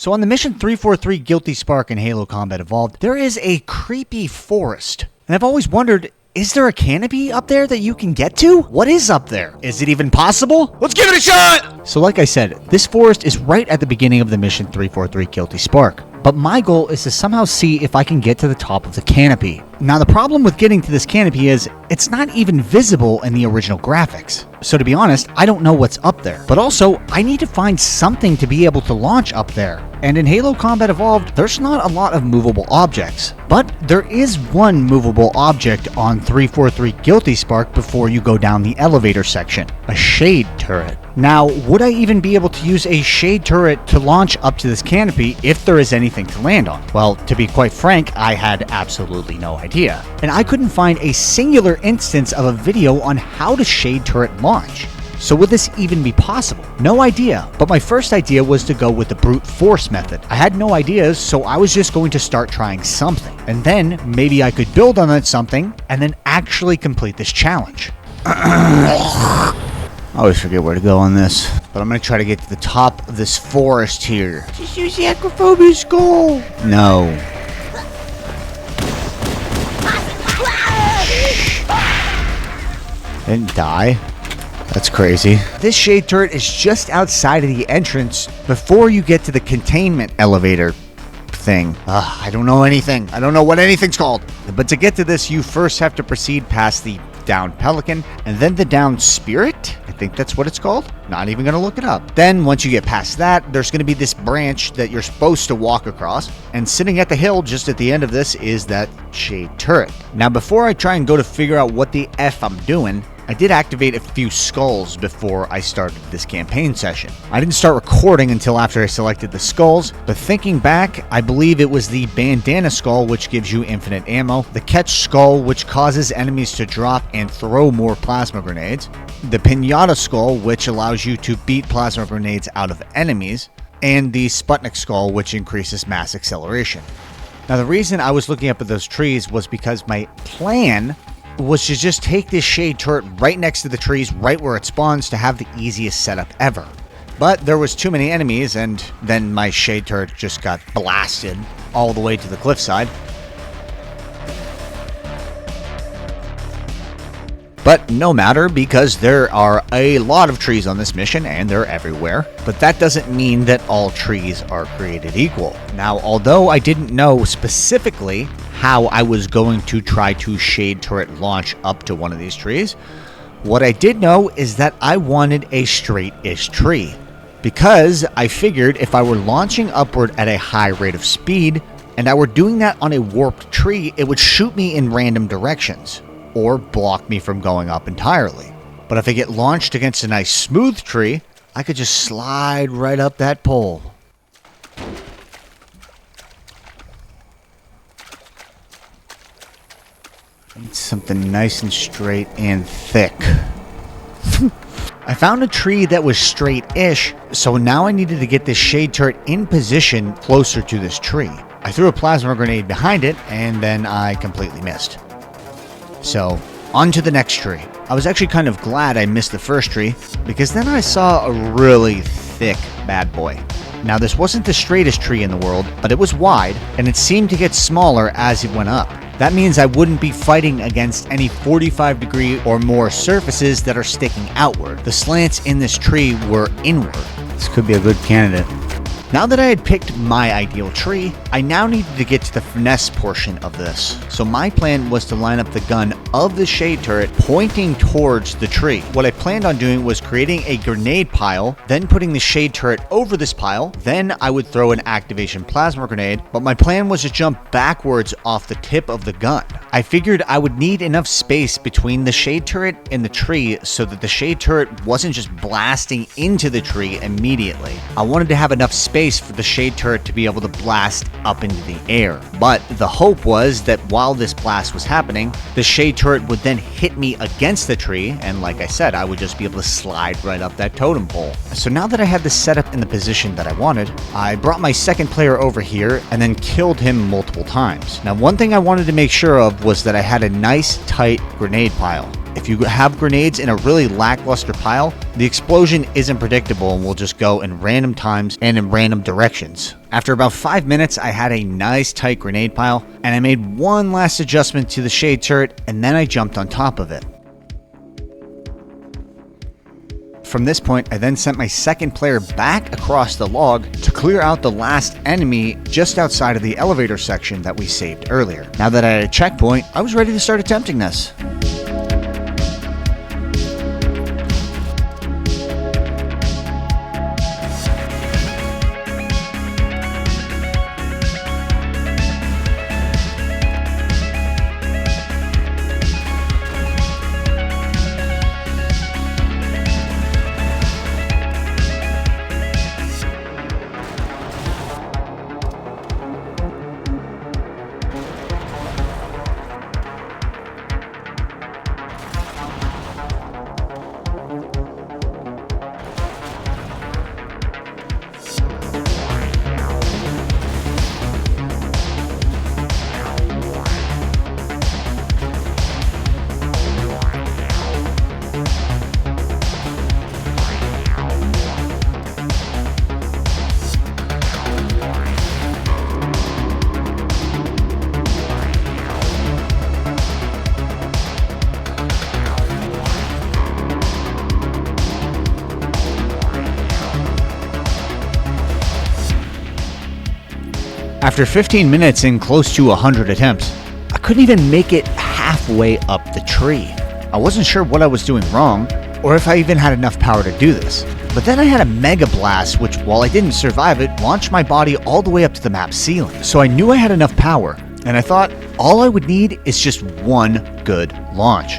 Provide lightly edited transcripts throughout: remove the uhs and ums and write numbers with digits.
So on the mission 343 Guilty Spark in Halo Combat Evolved, there is a creepy forest. And I've always wondered, is there a canopy up there that you can get to? What is up there? Is it even possible? Let's give it a shot! So like I said, this forest is right at the beginning of the mission 343 Guilty Spark. But my goal is to somehow see if I can get to the top of the canopy. Now the problem with getting to this canopy is, it's not even visible in the original graphics. So to be honest, I don't know what's up there. But also, I need to find something to be able to launch up there. And in Halo Combat Evolved, there's not a lot of movable objects. But there is one movable object on 343 Guilty Spark before you go down the elevator section. A shade turret. Now, would I even be able to use a shade turret to launch up to this canopy if there is anything to land on? Well, to be quite frank, I had absolutely no idea. And I couldn't find a singular instance of a video on how to shade turret launch. So would this even be possible? No idea, but my first idea was to go with the brute force method. I had no ideas, so I was just going to start trying something. And then maybe I could build on that something and then actually complete this challenge. I always forget where to go on this, but I'm going to try to get to the top of this forest here. Just use the acrophobia skull. No. Didn't die. That's crazy. This shade turret is just outside of the entrance before you get to the containment elevator thing. I don't know anything. I don't know what anything's called. But to get to this, you first have to proceed past the downed pelican and then the downed spirit. I think that's what it's called. Not even going to look it up. Then once you get past that, there's going to be this branch that you're supposed to walk across. And sitting at the hill just at the end of this is that shade turret. Now before I try and go to figure out what the F I'm doing, I did activate a few skulls before I started this campaign session. I didn't start recording until after I selected the skulls, but thinking back, I believe it was the Bandanna skull, which gives you infinite ammo, the Catch skull, which causes enemies to drop and throw more plasma grenades, the Pinata skull, which allows you to beat plasma grenades out of enemies, and the Sputnik skull, which increases mass acceleration. Now the reason I was looking up at those trees was because my plan was to just take this shade turret right next to the trees, right where it spawns, to have the easiest setup ever. But there was too many enemies, and then my shade turret just got blasted all the way to the cliffside. But no matter, because there are a lot of trees on this mission, and they're everywhere. But that doesn't mean that all trees are created equal. Now, although I didn't know specifically how I was going to try to shade turret launch up to one of these trees, what I did know is that I wanted a straight-ish tree. Because I figured if I were launching upward at a high rate of speed, and I were doing that on a warped tree, it would shoot me in random directions, or block me from going up entirely. But if I get launched against a nice smooth tree, I could just slide right up that pole. Need something nice and straight and thick. I found a tree that was straight-ish, so now I needed to get this shade turret in position closer to this tree. I threw a plasma grenade behind it, and then I completely missed. So, on to the next tree. I was actually kind of glad I missed the first tree, because then I saw a really thick bad boy. Now this wasn't the straightest tree in the world, but it was wide, and it seemed to get smaller as it went up. That means I wouldn't be fighting against any 45-degree or more surfaces that are sticking outward. The slants in this tree were inward. This could be a good candidate. Now that I had picked my ideal tree, I now needed to get to the finesse portion of this. So my plan was to line up the gun of the shade turret pointing towards the tree. What I planned on doing was creating a grenade pile, then putting the shade turret over this pile, then I would throw an activation plasma grenade, but my plan was to jump backwards off the tip of the gun. I figured I would need enough space between the shade turret and the tree so that the shade turret wasn't just blasting into the tree immediately. I wanted to have enough space for the shade turret to be able to blast up into the air. But the hope was that while this blast was happening, the shade turret would then hit me against the tree, and like I said, I would just be able to slide right up that totem pole. So now that I had this set up in the position that I wanted, I brought my second player over here and then killed him multiple times. Now one thing I wanted to make sure of was that I had a nice tight grenade pile. If you have grenades in a really lackluster pile, the explosion isn't predictable and will just go in random times and in random directions. After about 5 minutes, I had a nice tight grenade pile, and I made one last adjustment to the shade turret, and then I jumped on top of it. From this point, I then sent my second player back across the log to clear out the last enemy just outside of the elevator section that we saved earlier. Now that I had a checkpoint, I was ready to start attempting this. After 15 minutes and close to 100 attempts, I couldn't even make it halfway up the tree. I wasn't sure what I was doing wrong, or if I even had enough power to do this. But then I had a mega blast, which, while I didn't survive it, launched my body all the way up to the map's ceiling. So I knew I had enough power, and I thought all I would need is just one good launch.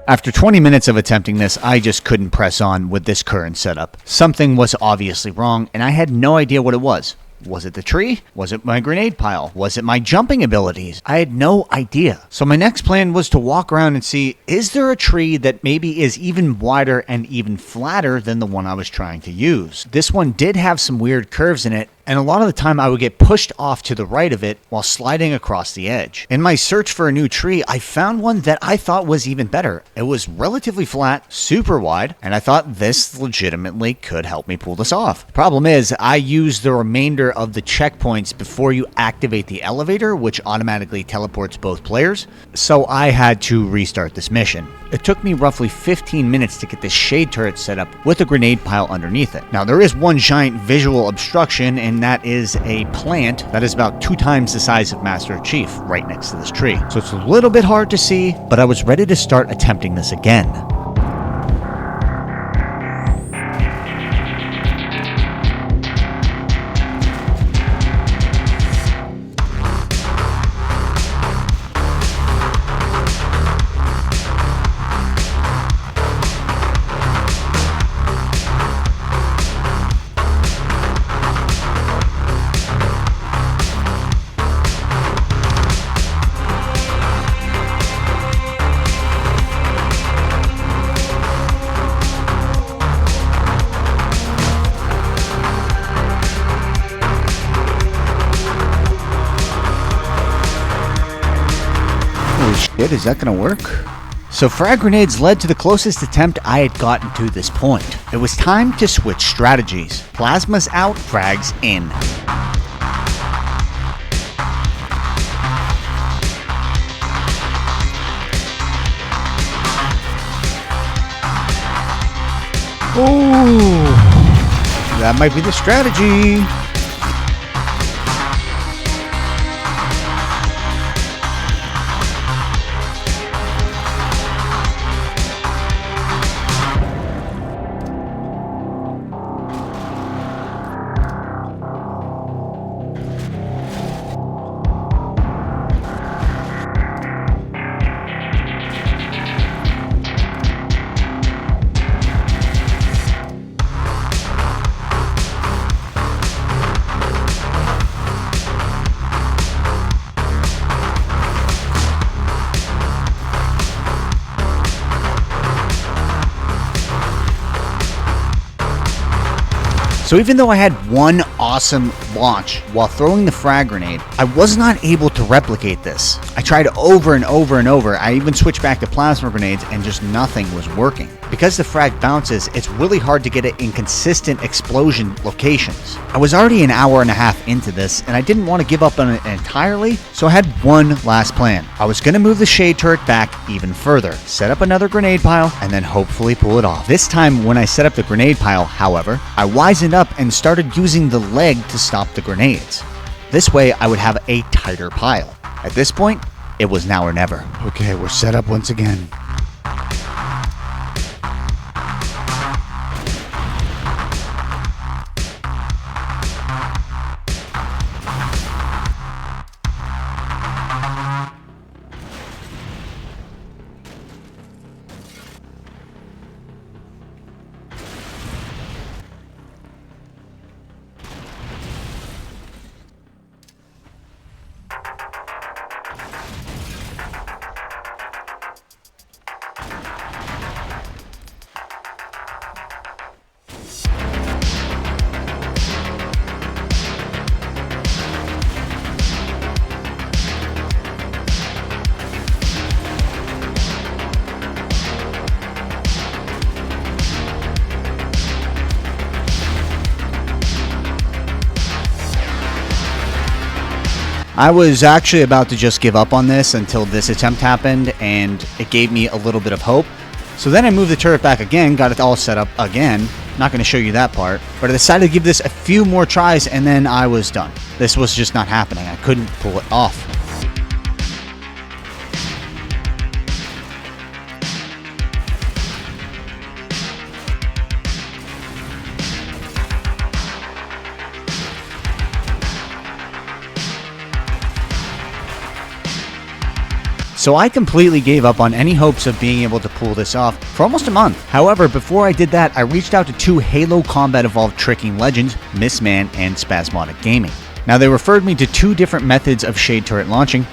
After 20 minutes of attempting this, I just couldn't press on with this current setup. Something was obviously wrong, and I had no idea what it was. Was it the tree? Was it my grenade pile? Was it my jumping abilities? I had no idea. So my next plan was to walk around and see, is there a tree that maybe is even wider and even flatter than the one I was trying to use? This one did have some weird curves in it, and a lot of the time I would get pushed off to the right of it while sliding across the edge. In my search for a new tree, I found one that I thought was even better. It was relatively flat, super wide, and I thought this legitimately could help me pull this off. Problem is, I used the remainder of the checkpoints before you activate the elevator, which automatically teleports both players, so I had to restart this mission. It took me roughly 15 minutes to get this shade turret set up with a grenade pile underneath it. Now there is one giant visual obstruction, and that is a plant that is about 2 times the size of Master Chief right next to this tree. So it's a little bit hard to see, but I was ready to start attempting this again. Is that gonna work? So frag grenades led to the closest attempt I had gotten to this point. It was time to switch strategies. Plasmas out, frags in. Ooh, that might be the strategy. So even though I had one awesome launch while throwing the frag grenade, I was not able to replicate this. I tried over and over and over. I even switched back to plasma grenades and just nothing was working. Because the frag bounces, it's really hard to get it in consistent explosion locations. I was already an hour and a half into this and I didn't want to give up on it entirely, so I had one last plan. I was going to move the shade turret back even further, set up another grenade pile, and then hopefully pull it off. This time when I set up the grenade pile, however, I wisened up and started using the leg to stop the grenades. This way I would have a tighter pile. At this point, it was now or never. Okay, we're set up once again. I was actually about to just give up on this until this attempt happened, and it gave me a little bit of hope. So then I moved the turret back again, got it all set up again. Not going to show you that part, but I decided to give this a few more tries, and then I was done. This was just not happening. I couldn't pull it off. So I completely gave up on any hopes of being able to pull this off for almost a month. However, before I did that, I reached out to two Halo Combat Evolved tricking legends, Missman and Spasmodic Gaming. Now they referred me to two different methods of shade turret launching,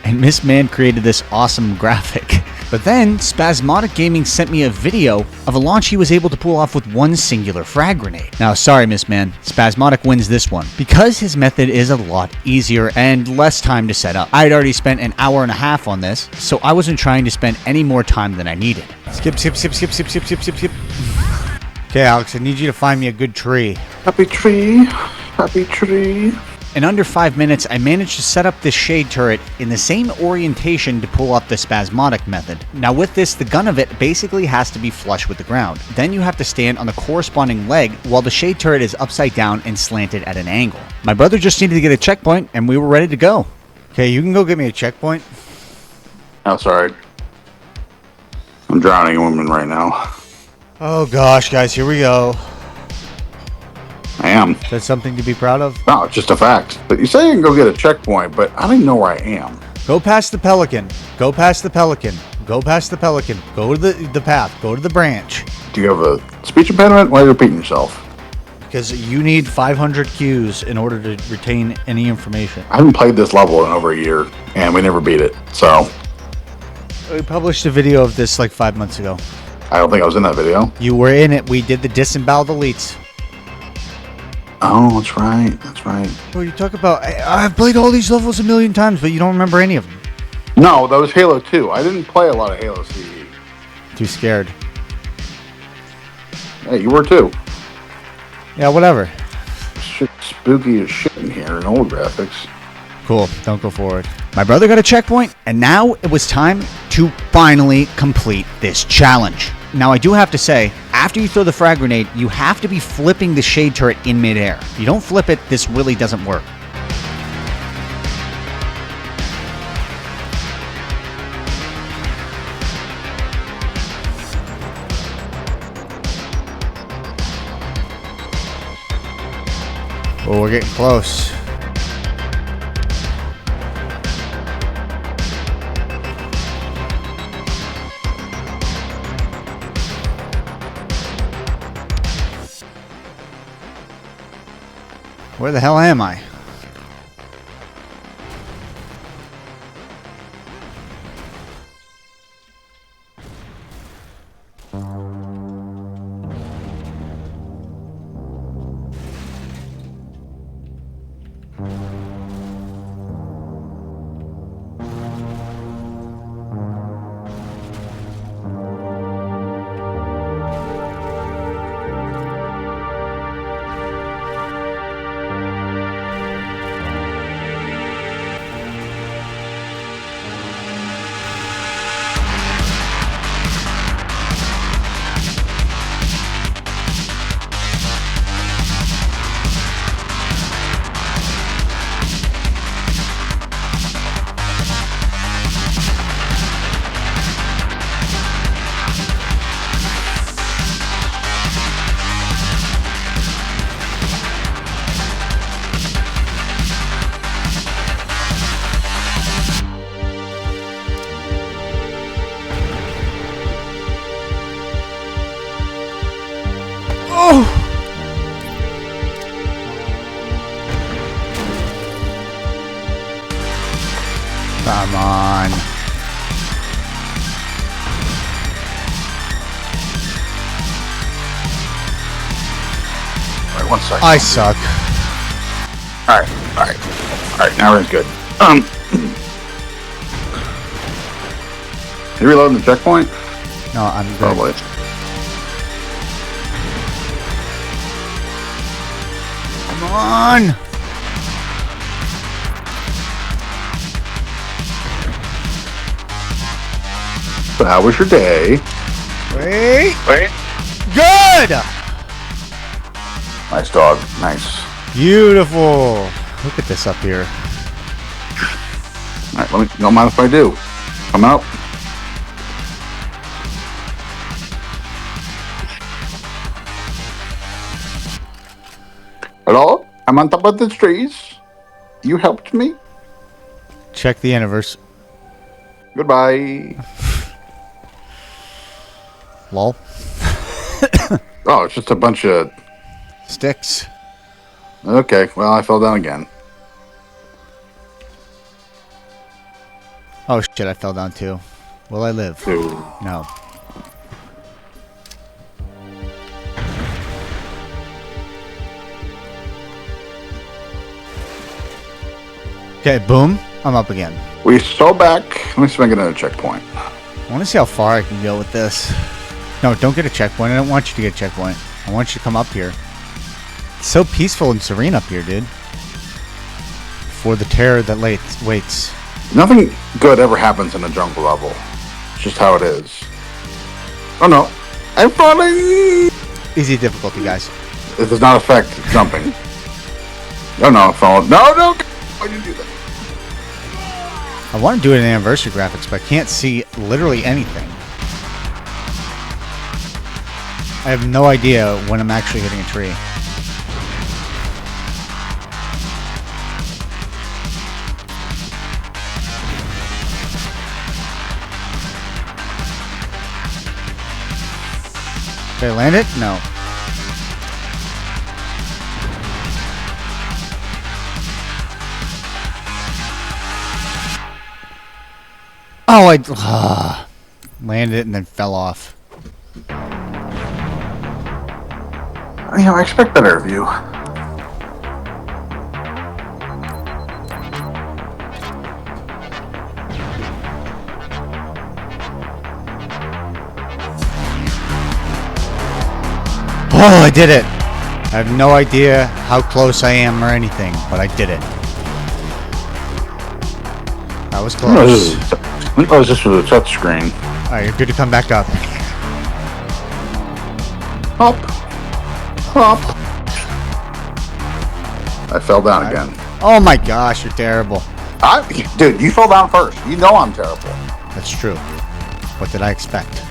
and Missman created this awesome graphic. But then, Spasmodic Gaming sent me a video of a launch he was able to pull off with one singular frag grenade. Now, sorry, Missman, Spasmodic wins this one, because his method is a lot easier and less time to set up. I had already spent an hour and a half on this, so I wasn't trying to spend any more time than I needed. Skip. Okay, Alex, I need you to find me a good tree. Happy tree. Happy tree. In under 5 minutes, I managed to set up this shade turret in the same orientation to pull off the Spasmodic method. Now with this, the gun of it basically has to be flush with the ground. Then you have to stand on the corresponding leg while the shade turret is upside down and slanted at an angle. My brother just needed to get a checkpoint and we were ready to go. Okay, you can go get me a checkpoint. Oh, sorry. I'm drowning a woman right now. Oh gosh, guys, here we go. I am. Is that something to be proud of? No, it's just a fact. But you say you can go get a checkpoint, but I don't even know where I am. Go past the pelican. Go past the pelican. Go past the pelican. Go to the path. Go to the branch. Do you have a speech impediment? Why are you repeating yourself? Because you need 500 cues in order to retain any information. I haven't played this level in over a year, and we never beat it, so... We published a video of this like 5 months ago. I don't think I was in that video. You were in it. We did the disemboweled elites. Oh, that's right. That's right. What you talk about? I've played all these levels a million times, but you don't remember any of them. No, that was Halo 2. I didn't play a lot of Halo CE. Too scared. Hey, you were too. Yeah, whatever. Shit, spooky as shit in here in old graphics. Cool. Don't go forward. My brother got a checkpoint, and now it was time to finally complete this challenge. Now, I do have to say, after you throw the frag grenade, you have to be flipping the shade turret in midair. If you don't flip it, this really doesn't work. Oh, we're getting close. Where the hell am I? Come on. Alright, 1 second. I suck. Alright, now we're good. You reloading the checkpoint? No, I'm good. Probably. Come on. So how was your day? Wait. Wait. Good. Nice dog. Nice. Beautiful. Look at this up here. Alright, don't mind if I do. Come out. Hello? I'm on top of the trees. You helped me? Check the anniversary. Goodbye. Lol. Oh, it's just a bunch of... Sticks. Okay, well, I fell down again. Oh shit, I fell down too. Will I live? Two. No. Okay, boom. I'm up again. We stole back. Let me see if I can get another checkpoint. I want to see how far I can go with this. No, don't get a checkpoint. I don't want you to get a checkpoint. I want you to come up here. It's so peaceful and serene up here, dude. For the terror that waits. Nothing good ever happens in a jungle level. It's just how it is. Oh no. I'm falling! Easy difficulty, guys. It does not affect jumping. Oh no, I'm falling. No! Why did you do that? I want to do it in anniversary graphics, but I can't see literally anything. I have no idea when I'm actually hitting a tree. Did I land it? No. Oh, I landed it and then fell off. You know, I expect better of you. Oh, I did it! I have no idea how close I am or anything, but I did it. That was close. I think that was just for the touch screen. Alright, you're good to come back up. Hop. Hop. I fell down again. Oh my gosh, you're terrible. Dude, you fell down first. You know I'm terrible. That's true. What did I expect?